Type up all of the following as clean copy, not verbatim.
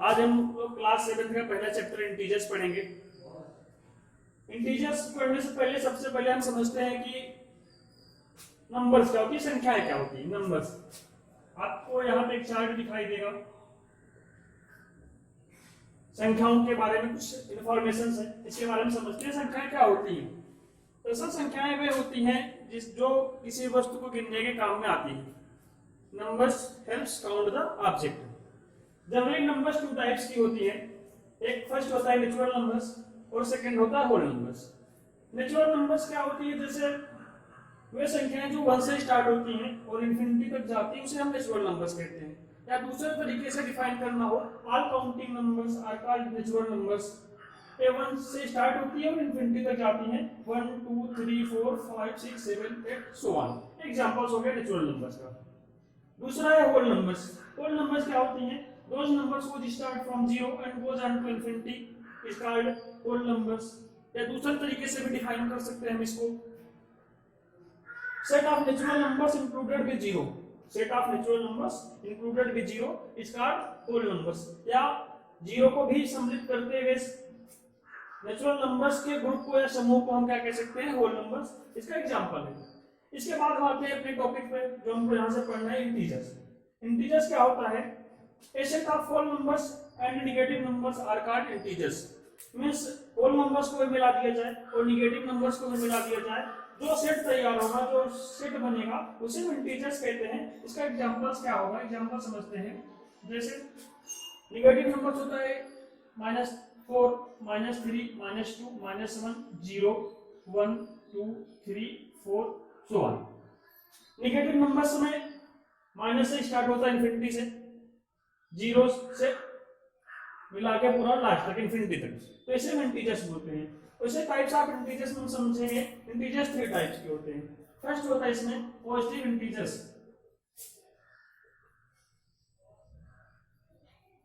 आज हम लोग क्लास 7 का पहला चैप्टर इंटीजर्स पढ़ेंगे। इंटीजर्स पढ़ने से पहले सबसे पहले हम समझते हैं कि नंबर्स क्या होती है, संख्याएं क्या होती है। नंबर्स आपको यहाँ पे एक चार्ट दिखाई देगा, संख्याओं के बारे में कुछ इंफॉर्मेशन है, इसके बारे में समझते हैं संख्याएं क्या होती है। तो सब संख्याएं वे होती हैं जो किसी वस्तु को गिनने के काम में आती है। Numbers helps count the object. Generally numbers two types की होती है। एक फर्स्ट होता है नेचुरल नंबर्स और सेकंड होता है होल नंबर्स। नेचुरल नंबर्स क्या होती है, जैसे वे संख्याएं जो 1 से स्टार्ट होती हैं और इंफिनिटी तक जाती हैं उसे हम नेचुरल नंबर्स कहते हैं। या दूसरे तरीके से डिफाइन करना हो, all counting numbers are called natural numbers. ये 1 से स्टार्ट होती है और इंफिनिटी तक जाती हैं, 1 2 3 4 5 6 7 8 सो ऑन। एग्जांपल्स हो गए नेचुरल नंबर्स का। दूसरा है होल नंबर्स। होल नंबर्स क्या होती हैं, those numbers which start from 0 and goes on to infinity is called whole numbers. या दूसरे तरीके से भी डिफाइन कर सकते हैं हम इसको, set of natural numbers included with 0, set of natural numbers included with 0 is called whole numbers। या 0 को भी सम्मिलित करते हुए नेचुरल नंबर्स के ग्रुप को या समूह को हम क्या कह सकते हैं, होल नंबर्स। इसका एग्जांपल है। इसके बाद हम आते हैं अपने टॉपिक पे जो हमको यहाँ से पढ़ना है, इंटीजर्स। इंटीजर्स क्या होता है, a set of whole numbers and negative numbers are called integers। Means whole numbers को भी मिला दिया जाए और नेगेटिव नंबर्स को भी मिला दिया जाए, जो सेट तैयार होगा, जो सेट बनेगा उसे हम इंटीजर्स कहते हैं। इसका एग्जांपल्स क्या होगा, एग्जांपल समझते हैं। जैसे नेगेटिव नंबर्स होता है -4 -3 -2 -1 0 1 2 3 4 सो ऑन। नेगेटिव नंबर्स में माइनस से स्टार्ट होता है इंफिनिटी से, 0 से मिला के पूरा लास्ट तक इंफिनिटी तक, तो इसे हम इंटीजर्स बोलते हैं। वैसे टाइप्स ऑफ इंटीजर्स में हम समझेंगे। इंटीजर्स 3 टाइप्स के होते हैं। फर्स्ट होता है इसमें पॉजिटिव इंटीजर्स।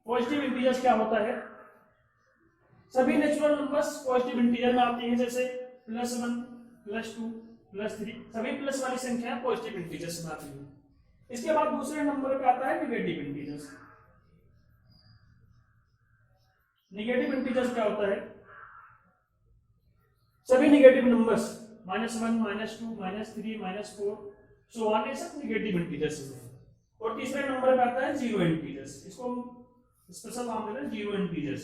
पॉजिटिव इंटीजर्स क्या होता है, सभी नेचुरल नंबर्स पॉजिटिव इंटीजर में आती हैं, जैसे +1 +2 +3 सभी प्लस वाली संख्याएं पॉजिटिव इंटीजर्स में आती हैं। इसके बाद दूसरे नंबर पे आता है नेगेटिव इंटीजर्स। नेगेटिव इंटीजर्स क्या होता है, सभी नेगेटिव नंबर्स -1 -2 -3 -4 सो ऑन, ये सब नेगेटिव इंटीजर्स हैं। और तीसरे नंबर पे आता है जीरो इंटीजर्स। इसको हम स्पेशल नाम देते हैं जीरो इंटीजर्स।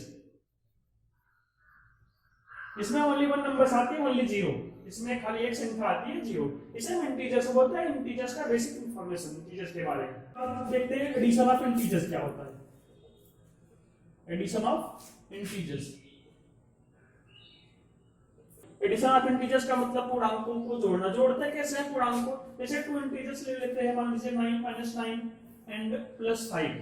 इसमें ओनली 1 नंबर्स आती है, ओनली 0। इसमें खाली एक संख्या आती है 0। इसे हम इंटीजर्स बोलते हैं। इंटीजर्स का बेसिक इंफॉर्मेशन इंटीजर्स के बारे में। अब देखते हैं एडिशन ऑफ इंटीजर्स क्या होता है। Addition of integers, addition of integers का मतलब पूर्णांकों को जोड़ना। जोड़ते कैसे हैं पूर्णांक को, जैसे 2 इंटीजर्स ले लेते हैं, मान लीजिए 9 -9 एंड +5।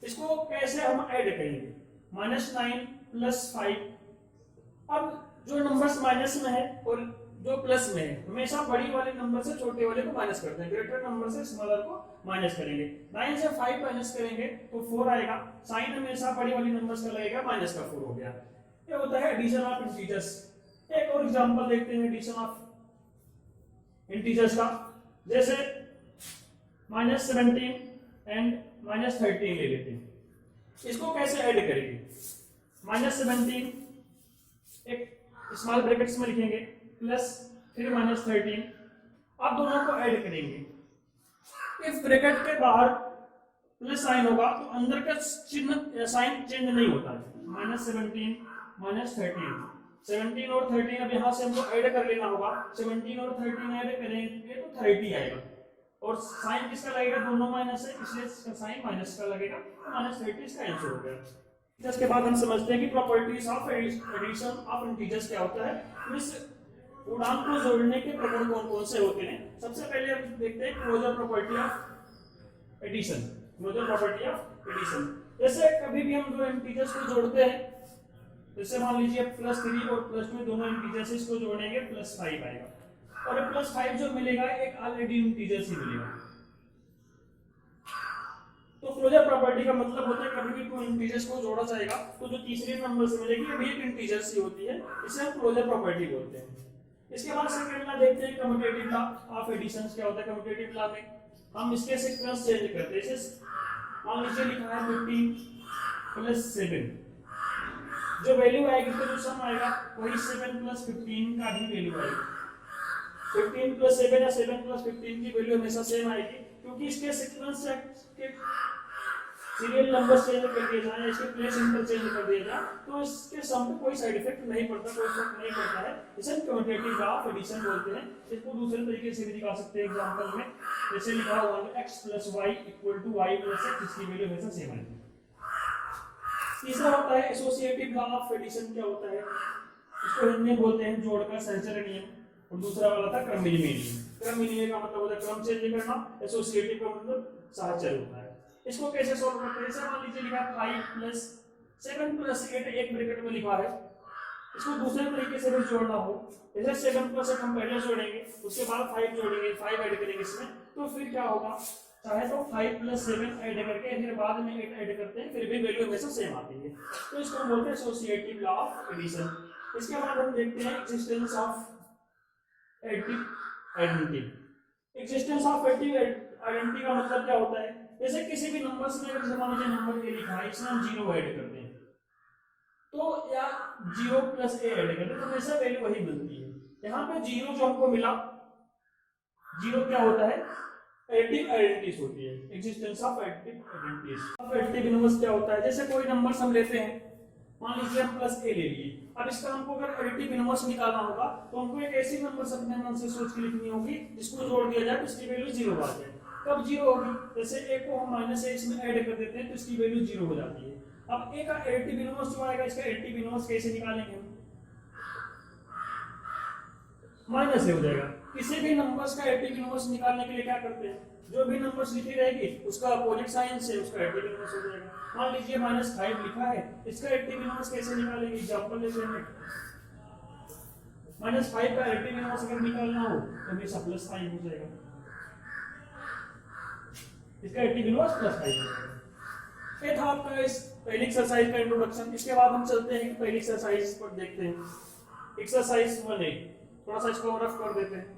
इसको कैसे हम ऐड करेंगे, -9 +5। अब जो नंबर्स माइनस में है और जो प्लस में है, हमेशा बड़ी वाले नंबर से छोटे वाले को माइनस करते हैं, ग्रेटर नंबर से स्मॉलर को माइनस करेंगे। 9 से 5 माइनस करेंगे तो 4 आएगा। साइन हमेशा बड़ी वाली नंबर्स का लगेगा, -4 हो गया। ये होता है एडिशन ऑफ इंटीजर्स। एक और एग्जांपल देखते हैं एडिशन ऑफ इंटीजर्स का, जैसे -17 एंड -13 ले लेते हैं। इसको कैसे ऐड करेंगे, -17 एक स्मॉल ब्रैकेट्स में लिखेंगे, प्लस फिर -13। अब दोनों को ऐड करेंगे। इस ब्रैकेट के बाहर प्लस साइन होगा तो अंदर का चिन्ह साइन चेंज नहीं होता है। -17 -13, 17 और 13 अब यहाँ से हमको ऐड कर लेना होगा। 17 और 13 ऐड करेंगे तो 30 आएगा, और साइन किसका लगेगा, दोनों माइनस है इसलिए इसका साइन माइनस का लगेगा, तो -30 इसका आंसर हो गया। इसके बाद हम समझते हैं कि properties of addition of integers क्या होता है। इस पूर्णांक को जोड़ने के प्रकरण कौन कौन से होते हैं। सबसे पहले हम देखते हैं closure property of addition. Closure property of addition, जैसे कभी भी हम दो इंटीजर्स को जोड़ते हैं, जैसे मान लीजिए +3 और +2 दोनों इंटीजर्स इसको जोड़ेंगे +5 आएगा, और +5 जो मिलेगा एक ऑलरेडी इंटीजर ही मिलेगा। तो क्लोजर प्रॉपर्टी का मतलब होता है कभी भी 2 इंटीजर्स को जोड़ा जाएगा तो जो तीसरे नंबर से मिलेगी ये भी एक इंटीजर ही होती है, इसे हम क्लोजर प्रॉपर्टी बोलते हैं। इसके बाद सेकंड में देखते हैं कम्यूटेटिव लॉ ऑफ एडिशन क्या होता है। कम्यूटेटिव लॉ में हम इसके सीक्वेंस चेंज करते हैं। मान लीजिए लिखा है 15 प्लस 7, जो वैल्यू आएगी तो जो सम आएगा वही 7 प्लस 15 का ही वैल्यू आएगी। 15 प्लस 7 या 7 प्लस 15 की वैल्यू हमेशा सेम आएगी, क्योंकि इसके सीक्वेंस के सीरियल नंबर चेंज कर दिया जाए, इसके प्लेस इंटरचेंज कर दिया जाए तो इसके सम पे कोई साइड इफेक्ट नहीं पड़ता, कोई फर्क नहीं पड़ता है। इसे क्वांटिटेटिव लॉ ऑफ एडिशन बोलते हैं। इसको दूसरे तरीके से भी दिखा सकते हैं एग्जांपल में, जैसे लिखा हुआ है x + y = y + x, इसकी वैल्यू हमेशा सेम आएगी। तीसरा होता है एसोसिएटिव लॉ ऑफ एडिशन। क्या होता है? इसको हिंदी में बोलते हैं जोड़ का सहचर्य नियम, और दूसरा वाला था क्रम विनिमय नियम। क्रम विनिमय का मतलब होता है क्रम चेंज करना, एसोसिएटिव का मतलब सहचर्य होता है। इसको कैसे सॉल्व करते हैं? जैसे मान लीजिए लिखा 5 + 7 + 8 एक ब्रैकेट में लिखा है, इसको दूसरे तरीके से भी जोड़ना हो, जैसे 7 + 8 हम पहले जोड़ेंगे, उसके बाद 5 जोड़ेंगे, 5 ऐड करेंगे इसमें, तो फिर क्या होगा? चाहे तो 5 + 7 ऐड करके फिर बाद में 8 ऐड करते हैं, फिर भी वैल्यू हमेशा सेम आती है। तो इसको हम बोलते हैं एसोसिएटिव लॉ ऑफ एडिशन। इसके बाद हम देखते हैं existence of additive identity. Existence of additive identity का मतलब क्या होता है? जैसे किसी भी नंबर्स में अगर मान लीजिए नंबर ए लिखा है, इसमें हम 0 ऐड करते हैं, तो या 0 + a ऐड करते हैं, तो हमेशा वैल्यू वही मिलती है। यहाँ पे 0 जो हमको मिला, 0 क्या होता है? एडिटिव आइडेंटिटीज होती है, एग्जिस्टेंस ऑफ एडिटिव आइडेंटिटीज। अब एडिटिव इनवर्स क्या होता है? जैसे कोई नंबर्स हम लेते हैं, मान लीजिए हम +a ले लिए, अब इसका हमको अगर एडिटिव इनवर्स निकालना होगा तो हमको एक ऐसी नंबर अपने मन से सोच के लिखनी होगी जिसको जोड़ दिया जाए तो इसकी वैल्यू 0 आ जाए। कब 0 होगी? जैसे a को हम -a इसमें ऐड कर देते हैं तो इसकी वैल्यू 0 हो जाती है। अब a का एडिटिव इनवर्स जो आएगा, इसका एडिटिव इनवर्स कैसे निकालेंगे हम? माइनस हो जाएगा। किसी भी नंबर्स का एडिटिव इनवर्स निकालने के लिए क्या करते हैं? जो भी नंबर्स लिखी रहेगी उसका अपोजिट साइन से उसका एडिटिव इनवर्स हो जाएगा। मान लीजिए -5 लिखा है, इसका एडिटिव इनवर्स कैसे निकालेंगे? एग्जांपल लेते हैं, -5 का एडिटिव इनवर्स अगर निकालना हो तो हमेशा +5 हो जाएगा, इसका एडिटिव इनवर्स +5 हो जाएगा। ये था आपका इस पहली एक्सरसाइज का इंट्रोडक्शन। इसके बाद हम चलते हैं कि पहली एक्सरसाइज पर देखते हैं। एक्सरसाइज 1A, थोड़ा सा इसको रफ कर देते हैं।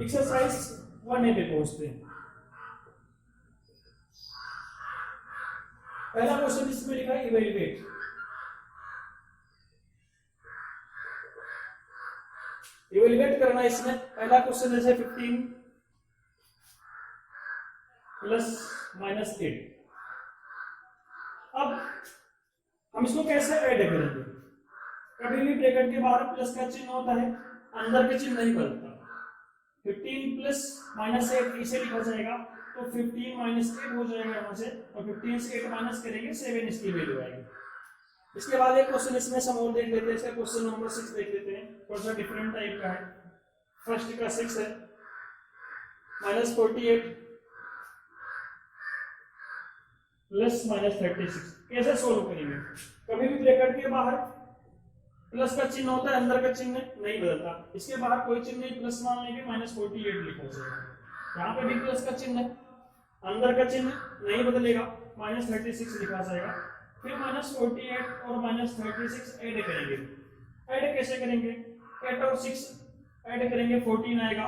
एक्सरसाइज 1A पे पहुंचते हैं। पहला क्वेश्चन इसमें लिखा है इवैल्यूएट। इवैल्यूएट करना इसमें पहला क्वेश्चन जैसे 15 + -8। अब हम इसको कैसे ऐड करेंगे? कभी भी ब्रैकेट के बाहर प्लस का चिन्ह होता है, अंदर के चिन्ह नहीं बदलता। 15 + -8 इसे लिखा जाएगा, तो 15 - 8 हो जाएगा यहाँ से, और 15 से 8 माइनस करेंगे 7 इसकी वैल्यू आएगी। इसके बाद एक क्वेश्चन इसमें सम और देख लेते हैं। इसका क्वेश्चन नंबर 6 देख लेते हैं, थोड़ा सा डिफरेंट टाइप का है। फर्स्ट का 6 है, -48 + -36। कैसे सोल्व करेंगे? कभी भी ब्रैकेट के बाहर प्लस का चिन्ह होता है, अंदर का चिन्ह नहीं बदलता। इसके बाहर कोई चिन्ह नहीं, प्लस मान लेंगे, -48 लिखा जाएगा। यहाँ पे भी प्लस का चिन्ह है, अंदर का चिन्ह नहीं बदलेगा, -36 लिखा जाएगा। फिर -48 और -36 ऐड करेंगे। ऐड कैसे करेंगे? 8 और 6 ऐड करेंगे, 14 आएगा,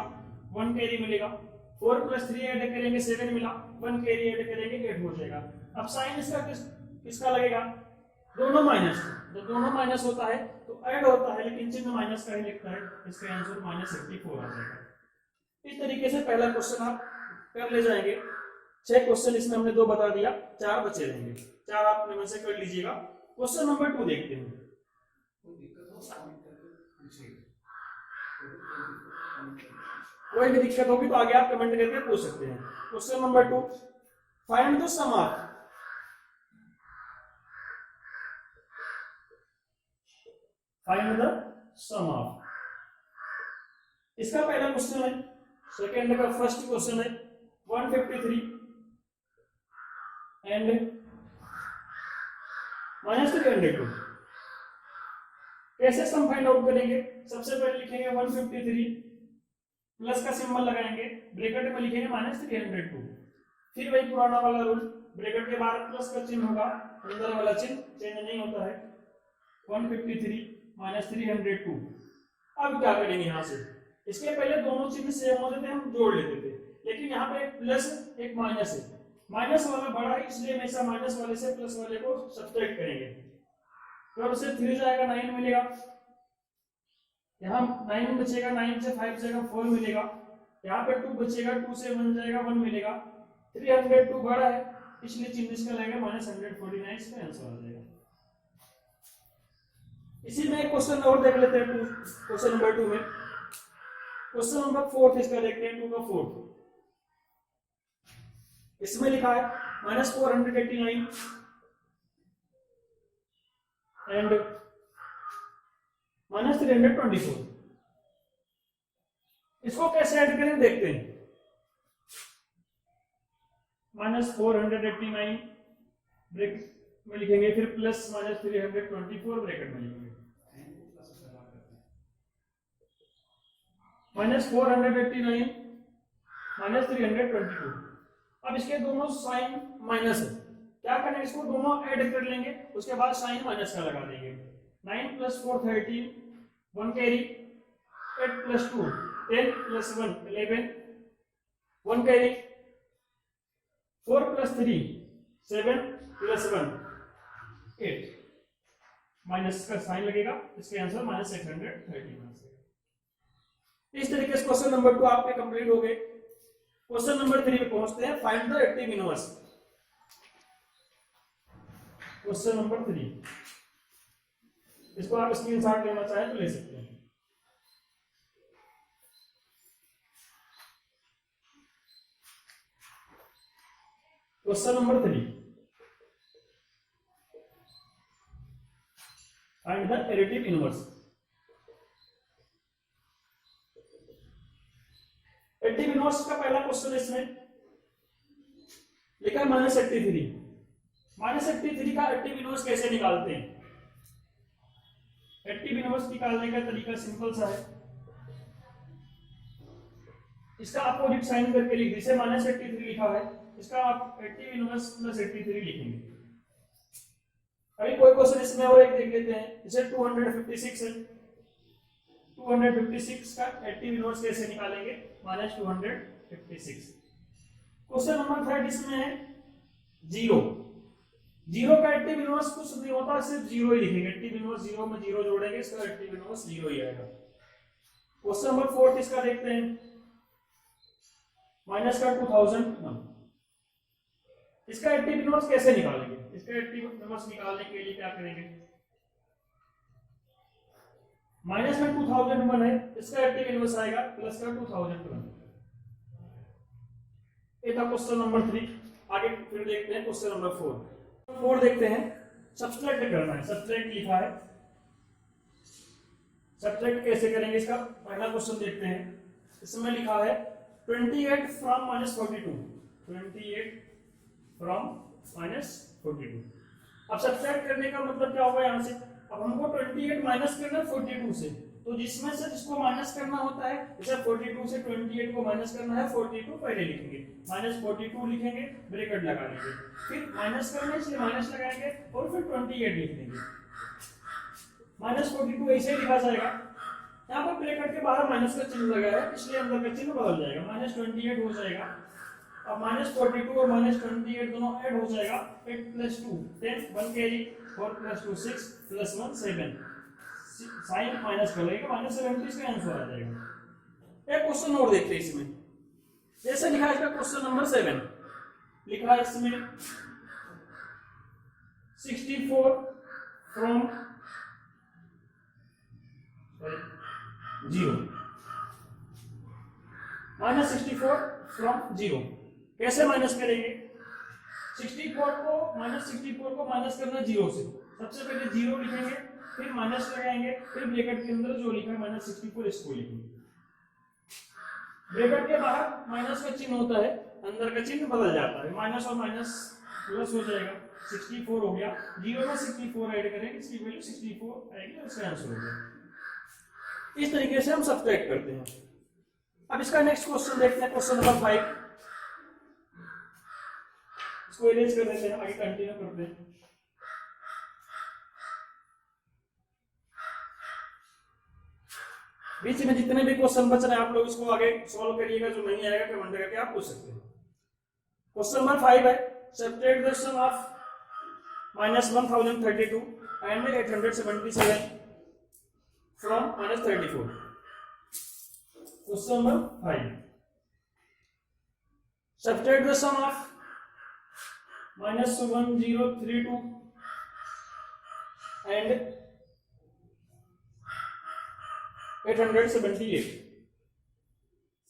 1 कैरी मिलेगा। 4 + 3 ऐड करेंगे, 7 मिला, 1 कैरी ऐड करेंगे, 8 हो जाएगा। अब साइन इसका किसका लगेगा? दोनों माइनस। जब दोनों माइनस होता है तो ऐड होता है, लेकिन चिन्ह माइनस का ही लिखता है। इसका आंसर -84 आ जाएगा। इस तरीके से पहला क्वेश्चन आप कर ले जाएंगे। 6 क्वेश्चन इसमें हमने 2 बता दिया, 4 बचे रहेंगे। 4 आप अपने मन से कर लीजिएगा। क्वेश्चन नंबर 2 देखते हैं। कोई भी दिक्कत होगी तो आगे आप कमेंट करके पूछ सकते हैं। Question number 2, find the sum of. Find the sum of. इसका पहला क्वेश्चन है, सेकंड का फर्स्ट क्वेश्चन है 153 एंड -302। कैसे सम फाइंड आउट करेंगे? सबसे पहले लिखेंगे 153, प्लस का सिंबल लगाएंगे, ब्रैकेट में लिखेंगे -302। फिर वही पुराना वाला रूल, ब्रैकेट के बाहर प्लस का चिन्ह होगा, अंदर वाला चिन्ह चेंज नहीं होता है। 153 - 302। अब क्या करेंगे? यहाँ से इसके पहले दोनों चिन्ह सेम होते थे, हम जोड़ लेते थे, लेकिन यहाँ पे एक प्लस एक माइनस है, माइनस वाला बड़ा है इसलिए हमेशा माइनस वाले से प्लस वाले को सब्ट्रैक्ट करेंगे। तो अब से 3 जाएगा 9 मिलेगा, यहाँ 9 बचेगा, 9 से 5 जाएगा 4 मिलेगा, यहाँ पे 2 बचेगा, 2 से 1 जाएगा 1 मिलेगा, 302 बड़ा है इसलिए चिन्ह इसका लगेगा -149, इसका आंसर आ जाएगा। इसी में क्वेश्चन और देख लेते हैं, क्वेश्चन नंबर 2 में, क्वेश्चन नंबर 4 इसका देखते हैं, 2 का 4। इसमें लिखा है -489 एंड -324। इसको कैसे ऐड करें देखते हैं। -489 ब्रैकेट में लिखेंगे, फिर प्लस -324 ब्रैकेट में लिखेंगे, -489 -322। अब इसके दोनों साइन माइनस है, क्या करेंगे, इसको दोनों ऐड कर लेंगे, उसके बाद साइन माइनस का लगा देंगे। 9 + 4 13, 1 कैरी, 8 + 2 10 + 1 11, 1 कैरी, 4 + 3 7 + 1 8, माइनस का साइन लगेगा, इसके आंसर -613। इस तरीके से क्वेश्चन नंबर 2 आपके कंप्लीट हो गए। क्वेश्चन नंबर 3 पे पहुंचते हैं, find the active inverse. Question number 3, इसको आप स्क्रीनशॉट लेना चाहें तो ले सकते हैं। Question number 3, find the additive inverse. Additive inverse का पहला क्वेश्चन इसमें लिखा है -83। -83 का एडिटिव इनवर्स कैसे निकालते हैं। एडिटिव इनवर्स निकालने का तरीका सिंपल सा है, इसका अपोजिट साइन करके लिख दीजिए, -83 लिखा है, इसका आप एडिटिव इनवर्स +83 लिखेंगे। अभी कोई क्वेश्चन इसमें और एक देख लेते हैं, जैसे 256 है, 256 का एडिटिव इनवर्स कैसे निकालेंगे, -256। क्वेश्चन नंबर 3 इसमें है 0। 0 का एडिटिव इनवर्स कुछ नहीं होता, सिर्फ 0 ही लिखेंगे, एडिटिव इनवर्स 0 में 0 जोड़ेंगे, इसका एडिटिव इनवर्स 0 ही आएगा। क्वेश्चन नंबर 4 इसका देखते हैं, माइनस का 2001, इसका एडिटिव इनवर्स कैसे निकालेंगे। इसका एडिटिव इनवर्स निकालने के लिए क्या करेंगे, माइनस में 2001 है, इसका एडिटिव इनवर्स आएगा प्लस का 2001। ये था क्वेश्चन नंबर 3। आगे फिर देखते हैं क्वेश्चन नंबर 4 देखते हैं, सब्सट्रैक्ट करना है, सब्सट्रैक्ट लिखा है, सब्सट्रैक्ट कैसे करेंगे इसका पहला क्वेश्चन देखते हैं। इसमें लिखा है 28 फ्रॉम -42, 28 फ्रॉम -42। अब सब्सट्रैक्ट करने का मतलब क्या होगा, यहाँ से अब हमको 28 माइनस करना है 42 से, तो जिसमें से जिसको माइनस करना होता है, जैसे 42 से 28 को माइनस करना है, 42 पहले लिखेंगे, -42 लिखेंगे, ब्रैकेट लगा लेंगे, फिर माइनस करना है इसलिए माइनस लगाएंगे और फिर 28 लिख देंगे। -42 ऐसे लिखा जाएगा, यहाँ पर ब्रैकेट के बाहर माइनस का चिन्ह लगा है इसलिए अंदर का चिन्ह बदल जाएगा, -28 हो जाएगा। अब -42 और -28 दोनों ऐड हो जाएगा, 8 + 2 10, 1 कैरी, 4 + 2 6 + 1 7, साइन माइनस कर लेगा, -70 इसका आंसर आ जाएगा। एक क्वेश्चन और देखते हैं इसमें, जैसे लिखा है इसका क्वेश्चन नंबर 7, लिखा है इसमें 64 फ्रॉम 0, -64 फ्रॉम 0 कैसे माइनस करेंगे। 64 को माइनस करना 0 से, सबसे पहले 0 लिखेंगे, फिर माइनस लगाएंगे, फिर ब्रैकेट के अंदर जो लिखा है -64 इसको लिखेंगे। ब्रैकेट के बाहर माइनस का चिन्ह होता है, अंदर का चिन्ह बदल जाता है, माइनस और माइनस प्लस हो जाएगा, 64 हो गया, 0 में 64 ऐड करेंगे, इसकी वैल्यू 64 आएगी और इसका आंसर हो जाएगा। इस तरीके से हम सब्ट्रैक्ट करते हैं। अब इसका नेक्स्ट क्वेश्चन देखते हैं, क्वेश्चन नंबर 5, इसको इरेज कर देते हैं, आगे कंटिन्यू करते हैं। बीच में जितने भी क्वेश्चन बच रहे हैं आप लोग इसको आगे सॉल्व करिएगा, जो नहीं आएगा कमेंट करके आप पूछ सकते हैं। क्वेश्चन नंबर 5 है subtract the sum of -1032 and 877 from -34। Question number 5 subtract the sum of -1032 and 878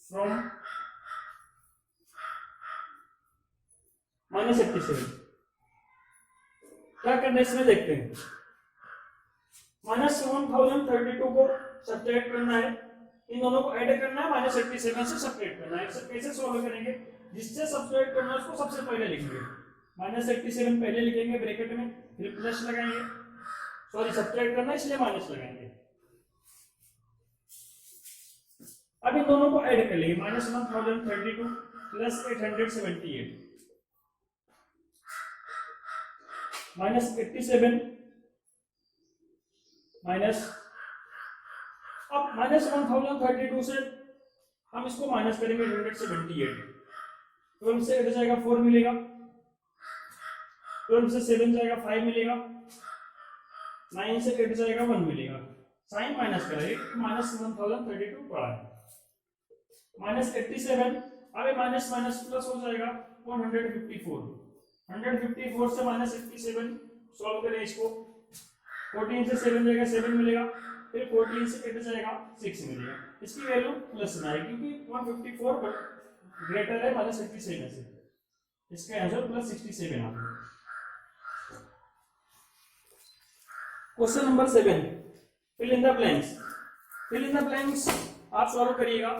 from -87। क्या करना है इसमें देखते हैं। -1032 को सब्ट्रैक्ट करना है, इन दोनों को ऐड करना है, -87 से सब्ट्रैक्ट करना है। इसे कैसे सॉल्व करेंगे, जिससे सब्ट्रैक्ट करना है उसको सबसे पहले लिखेंगे, -87 पहले लिखेंगे ब्रैकेट में, फिर प्लस लगाएंगे, सॉरी सब्ट्रैक्ट करना है इसलिए माइनस लगाएंगे। अब इन दोनों को ऐड कर लेंगे, -1032 प्लस 878 -87 माइनस, अब -1032 से हम इसको माइनस करेंगे 878, 12 से 8 जाएगा 4 मिलेगा, 12 से 7 जाएगा 5 मिलेगा, 9 से 8 जाएगा 1 मिलेगा। साइन माइनस करेंगे, -1032 पड़ा है, -87, अबे माइनस माइनस प्लस हो जाएगा 154, 154 से -87 सॉल्व करें इसको, 14 से 7 जाएगा 7 मिलेगा, फिर 14 से 8 जाएगा 6 मिलेगा। इसकी वैल्यू प्लस में आएगी क्योंकि 154 ग्रेटर है -87 से, इसका आंसर +67 आ गया। Question number 7 fill in the blanks. Fill in the blanks आप सॉल्व करिएगा,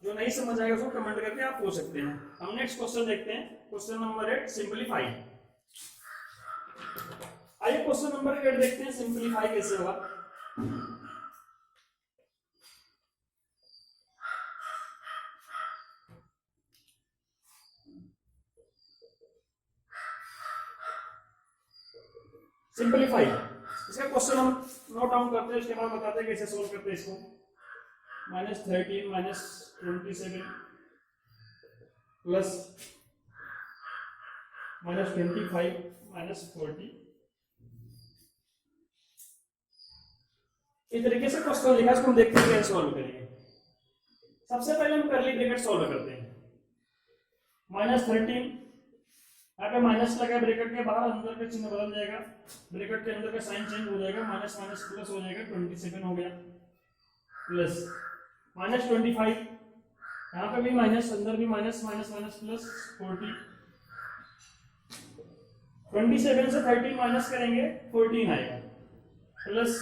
जो नहीं समझ आएगा उसको कमेंट करके आप पूछ सकते हैं। हम नेक्स्ट क्वेश्चन देखते हैं, क्वेश्चन नंबर 8 सिंपलीफाई। आइए क्वेश्चन नंबर 8 देखते हैं सिंपलीफाई कैसे होगा। सिंपलीफाई, इसका क्वेश्चन हम नोट डाउन करते हैं, उसके बाद बताते हैं कैसे सोल्व करते हैं इसको। -13 -27 प्लस -25 -40, इस तरीके से क्वेश्चन लिखा, इसको हम देखते हैं कैसे सॉल्व करेंगे। सबसे पहले हम करली ब्रैकेट सॉल्व करते हैं। -13, यहाँ पे माइनस लगा ब्रैकेट के बाहर, अंदर का चिन्ह बदल जाएगा, ब्रैकेट के अंदर का साइन चेंज हो जाएगा, माइनस माइनस प्लस हो जाएगा, 27 हो गया, प्लस -25, यहाँ पे भी माइनस, अंदर भी माइनस, माइनस माइनस प्लस 40, 27 से 13 माइनस करेंगे 14 आएगा, प्लस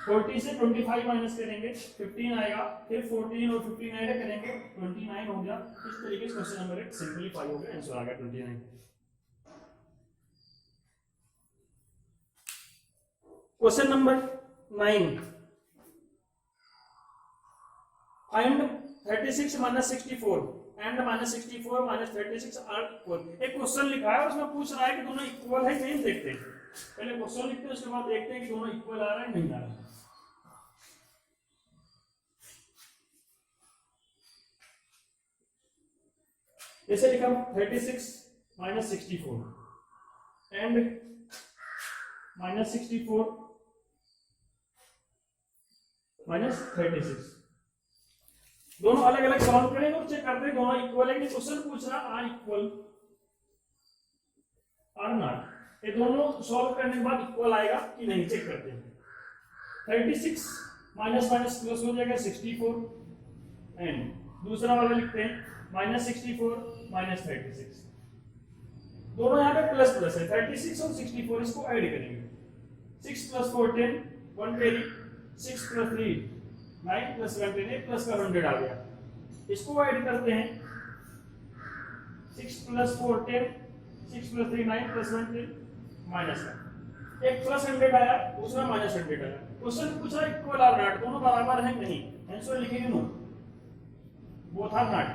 40 से 25 माइनस करेंगे 15 आएगा, फिर 14 और 15 ऐड करेंगे 29 हो गया। इस तरीके से क्वेश्चन नंबर 8 सिंपलीफाई हो गया, आंसर आ गया 29। Question number 9 find 36 -64 and -64 -36 are equal. एक क्वेश्चन लिखा है, उसमें पूछ रहा है कि दोनों इक्वल है नहीं, देखते हैं पहले क्वेश्चन लिखते हैं, उसके बाद देखते हैं कि दोनों इक्वल आ रहा है नहीं आ रहा है। जैसे लिखा 36 -64 एंड -64 -36, दोनों अलग अलग सॉल्व करेंगे और चेक करते हैं दोनों इक्वल है कि क्वेश्चन पूछ रहा आर इक्वल आर नॉट। ये दोनों सॉल्व करने के बाद इक्वल आएगा कि नहीं चेक करते हैं। 36 माइनस माइनस प्लस हो जाएगा 64 एंड दूसरा वाला लिखते हैं -64 -36, दोनों यहाँ पे प्लस प्लस है, 36 और 64 इसको ऐड करेंगे, 6 + 4 10 1 कैरी, 6 + 3 9 + 1 10 प्लस का 100 आ गया। इसको ऐड करते हैं 6 + 4 10 6 + 3 9 + 1 10 माइनस का, एक +100 आया, दूसरा -100 आया। क्वेश्चन पूछा इक्वल आर नॉट, दोनों बराबर हैं नहीं, आंसर लिखेंगे नो, बोथ आर नॉट।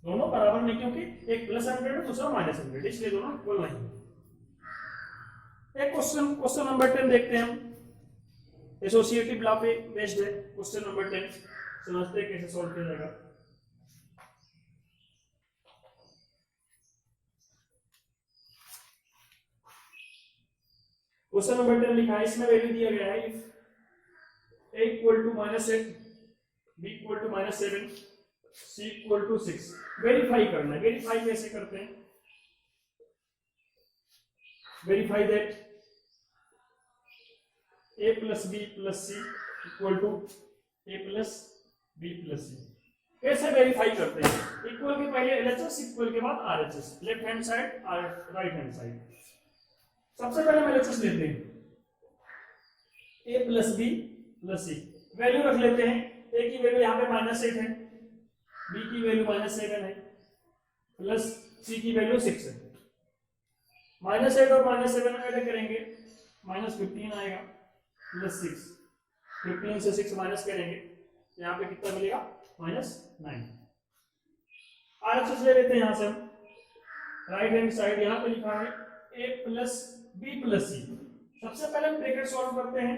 दोनों बराबर नहीं क्योंकि एक +100 है दूसरा -100, इसलिए दोनों इक्वल नहीं। एक क्वेश्चन नंबर 10 देखते हैं हम। एसोसिएटिव लॉ पे बेस्ड है क्वेश्चन नंबर 10, समझते हैं कैसे सॉल्व किया जाएगा। क्वेश्चन नंबर 10 लिखा है, इसमें वैल्यू दिया गया है if a equal to -8, b equal to -7, c equal to 6। Verify करना है। वेरीफाई कैसे करते हैं? Verify that a plus B plus C equal to a plus B plus C. कैसे वेरीफाई करते हैं? इक्वल के पहले LHS, इक्वल के बाद RHS, लेफ्ट हैंड साइड और राइट हैंड साइड। सबसे पहले हम LHS लेते हैं, a plus B plus c. Value रख लेते हैं, a की वैल्यू यहाँ पे -8 है, b की वैल्यू -7 है, प्लस c की वैल्यू 6 है। -8 और -7 ऐड करेंगे, -15 आएगा, प्लस 6, 15 से 6 माइनस करेंगे, यहाँ पे कितना मिलेगा? -9। RHS ले लेते हैं यहाँ से हम, राइट हैंड साइड यहाँ पे लिखा है a प्लस बी प्लस सी। सबसे पहले हम ब्रैकेट सॉल्व करते हैं,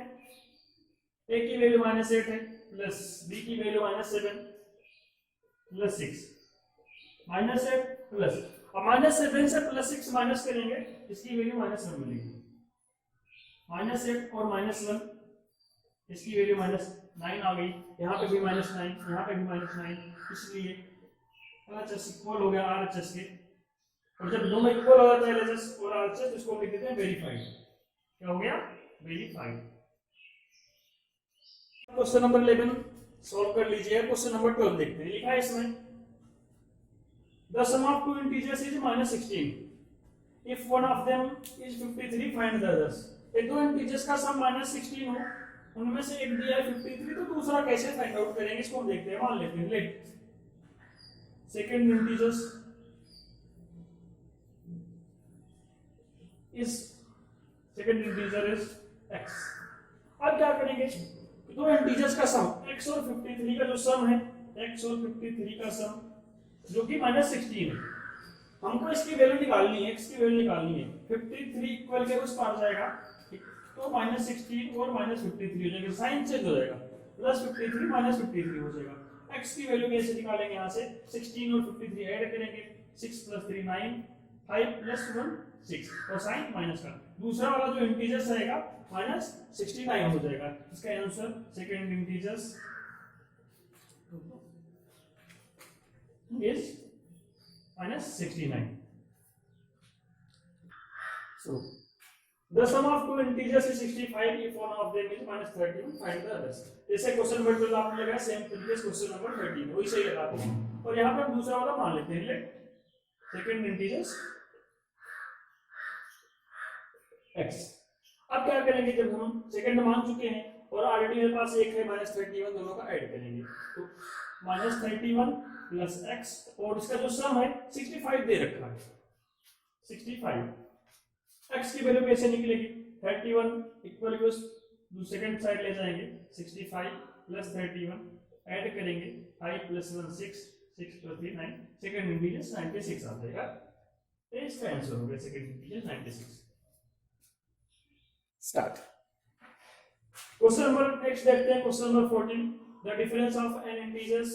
a की वैल्यू -8 है, प्लस b की वैल्यू -7 प्लस 6, -8 प्लस, और -7 से +6 माइनस करेंगे, इसकी वैल्यू -1 मिलेगी। -8 और -1, इसकी वैल्यू -9 आ गई, यहाँ पे भी -9, यहाँ पे भी -9, इसलिए LHS इक्वल हो गया RHS के। और जब दोनों इक्वल हो जाता है LHS और RHS, इसको हम लिख देते हैं वेरीफाइड। क्या हो गया? वेरीफाइड। क्वेश्चन नंबर 11 सॉल्व कर लीजिए। क्वेश्चन नंबर 12 देखते हैं, लिखा है इसमें the sum of two integers is -16 if one of them is 53 find the others. ये दो इंटीजर्स का सम -16 हो, उनमें से एक दिया है 53, तो दूसरा कैसे फाइंड आउट करेंगे इसको हम देखते हैं। मान लेते हैं let second integers is second integer is x। अब क्या करेंगे? दो इंटीजर्स का सम x और 53 का जो सम है, x और 53 का सम जो कि -16 है, हमको इसकी वैल्यू निकालनी है, x की वैल्यू निकालनी है। 53 इक्वल के उस पार जाएगा तो -16 और -53 हो जाएगा, साइन चेंज हो जाएगा, +53 -53 हो जाएगा। x की वैल्यू कैसे निकालेंगे? यहाँ से 16 और 53 ऐड करेंगे, 6 + 3 9, 5 + 1 6, और साइन माइनस का दूसरा वाला जो इंटीजर्स आएगा -69 हो जाएगा। इसका answer second integers is -69. So the sum of two integers is 65 if one of them is -31, find the others. जैसे क्वेश्चन नंबर 12 आपने लगाया, सेम प्रीवियस क्वेश्चन नंबर 13 वही सही लगाते हैं, और यहाँ पे हम दूसरा वाला मान लेते हैं, लेट सेकंड इंटीजर्स x। अब क्या करेंगे? जब हम सेकंड मान चुके हैं और ऑलरेडी मेरे पास एक है -31, दोनों का ऐड करेंगे, तो -31 प्लस x, और इसका जो सम है 65 दे रखा है, 65। x की वैल्यू कैसे निकलेगी? 31 इक्वल टू सेकंड साइड ले जाएंगे, 65 + 31 ऐड करेंगे, 5 + 1 6, 6 + 3 9, सेकंड इंटीजर 96 आ जाएगा। ये इसका आंसर हो गया, second integer 96। Start. Question number next देखते हैं, question number 14 the difference of an integers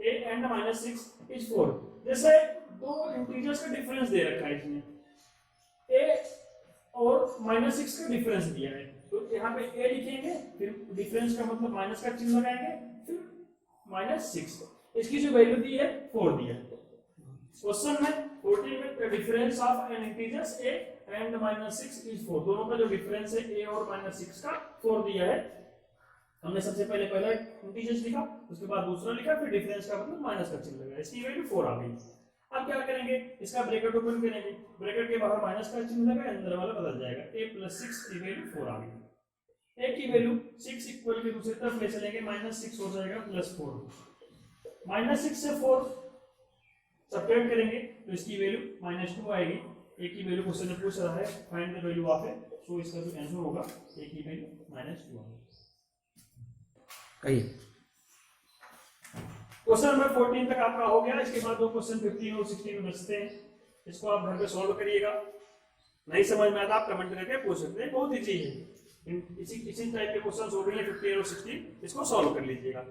a and -6 is 4। जैसे दो इंटीजर्स का डिफरेंस दे रखा है इसमें, a और -6 का डिफरेंस दिया है, तो यहाँ पे a लिखेंगे, फिर डिफरेंस का मतलब माइनस का चिन्ह लगाएंगे, फिर -6, इसकी जो वैल्यू दी है 4 दी है। क्वेश्चन में 14 में the difference of an integers a and -6 is 4, दोनों का जो डिफरेंस है a और -6 का 4 दिया है। हमने सबसे पहले पहला इंटीजर्स लिखा, उसके बाद दूसरा लिखा, फिर डिफरेंस का मतलब माइनस का चिन्ह लगाया, इसकी वैल्यू 4 आ गई। अब क्या करेंगे? इसका ब्रैकेट ओपन करेंगे, ब्रैकेट के बाहर माइनस का चिन्ह लगा, अंदर वाला बदल जाएगा, a + 6 की वैल्यू 4 आ गई। a की वैल्यू 6 इक्वल के दूसरी तरफ ले चलेंगे, -6 हो जाएगा +4, -6 से 4 सब्ट्रैक्ट करेंगे तो इसकी वैल्यू -2 आएगी। a की वैल्यू क्वेश्चन में पूछ रहा है find the value of a, सो इसका जो आंसर होगा a की वैल्यू -2 आएगी। क्वेश्चन नंबर 14 तक आपका हो गया, इसके बाद दो क्वेश्चन 15 और 16 में बचते हैं, इसको आप घर पे सॉल्व करिएगा। नहीं समझ में आता आप कमेंट करके पूछ सकते हैं, बहुत ईजी है। इसी इसी टाइप के क्वेश्चन हो रही है 15 और 16, इसको सॉल्व कर लीजिएगा।